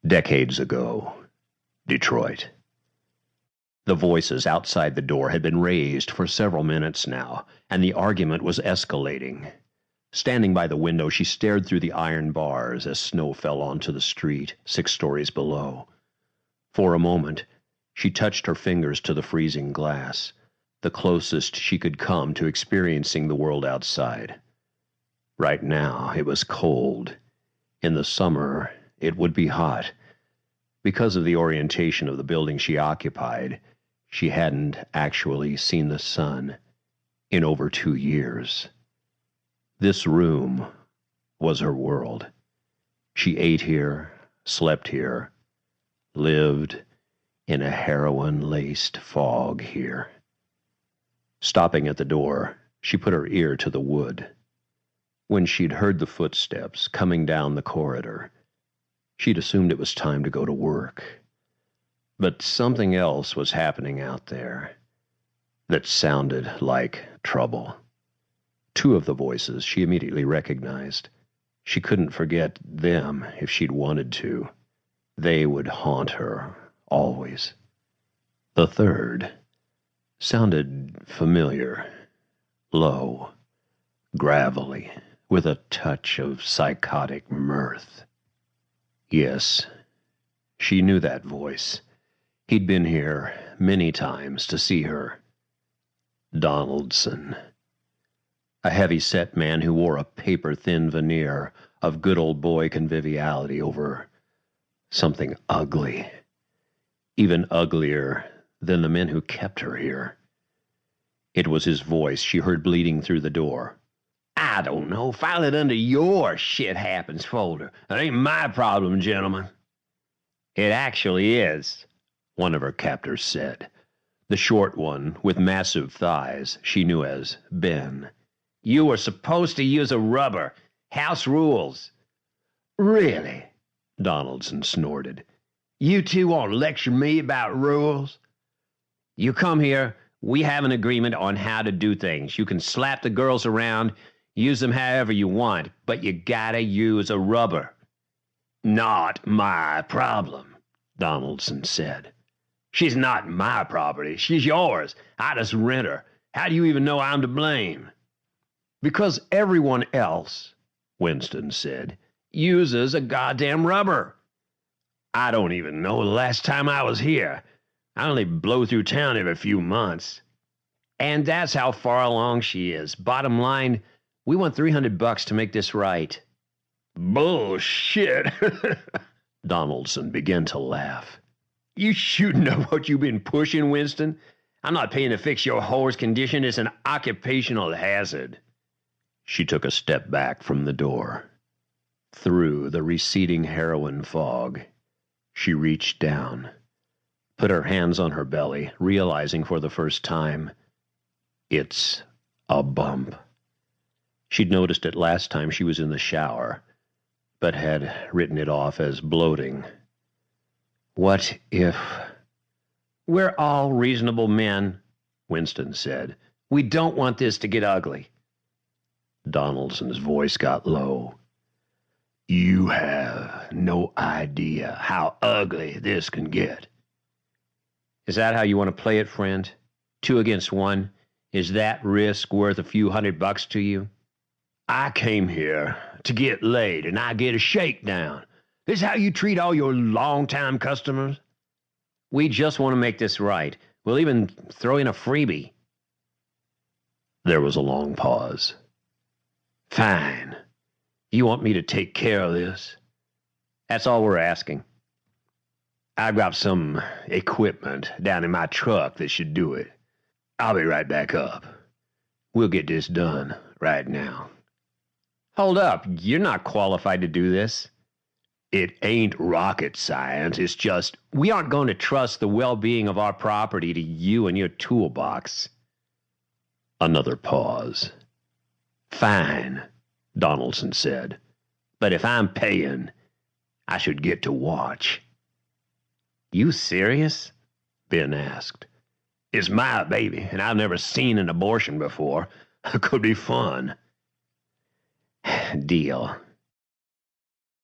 Decades ago, Detroit. The voices outside the door had been raised for several minutes now, and the argument was escalating. Standing by the window, she stared through the iron bars as snow fell onto the street 6 stories below. For a moment, she touched her fingers to the freezing glass, the closest she could come to experiencing the world outside. Right now, it was cold. In the summer, it would be hot. Because of the orientation of the building she occupied, she hadn't actually seen the sun in over 2 years. This room was her world. She ate here, slept here, lived in a heroin-laced fog here. Stopping at the door, she put her ear to the wood. When she'd heard the footsteps coming down the corridor, she'd assumed it was time to go to work. But something else was happening out there that sounded like trouble. 2 of the voices she immediately recognized. She couldn't forget them if she'd wanted to. They would haunt her, always. The third sounded familiar, low, gravelly, with a touch of psychotic mirth. Yes, she knew that voice. He'd been here many times to see her. Donaldson. A heavy-set man who wore a paper-thin veneer of good old boy conviviality over something ugly. Even uglier than the men who kept her here. It was his voice she heard bleeding through the door. "I don't know. File it under your shit happens folder. That ain't my problem, gentlemen." "It actually is," one of her captors said. The short one, with massive thighs, she knew as Ben. "You were supposed to use a rubber. House rules." "Really?" Donaldson snorted. "You two want to lecture me about rules?" "You come here, we have an agreement on how to do things. You can slap the girls around, use them however you want, but you gotta use a rubber." "Not my problem," Donaldson said. "She's not my property. She's yours. I just rent her. How do you even know I'm to blame?" "Because everyone else," Winston said, "uses a goddamn rubber. I don't even know the last time I was here. I only blow through town every few months." "And that's how far along she is. Bottom line, we want $300 to make this right." "Bullshit." Donaldson began to laugh. "You shouldn't know what you've been pushing, Winston. I'm not paying to fix your whore's condition. It's an occupational hazard." She took a step back from the door. Through the receding heroin fog, she reached down, put her hands on her belly, realizing for the first time, it's a bump. She'd noticed it last time she was in the shower, but had written it off as bloating. What if... "We're all reasonable men," Winston said. "We don't want this to get ugly." Donaldson's voice got low. "You have no idea how ugly this can get." "Is that how you want to play it, friend? 2 against 1? Is that risk worth a few $100 to you?" "I came here to get laid, and I get a shakedown. This is how you treat all your long-time customers?" "We just want to make this right. We'll even throw in a freebie." There was a long pause. "Fine. You want me to take care of this?" "That's all we're asking." "I've got some equipment down in my truck that should do it. I'll be right back up. We'll get this done right now." "Hold up. You're not qualified to do this." "It ain't rocket science. It's just we aren't going to trust the well-being of our property to you and your toolbox." Another pause. "Fine," Donaldson said. "But if I'm paying, I should get to watch." "You serious?" Ben asked. "It's my baby, and I've never seen an abortion before. It could be fun." "Deal.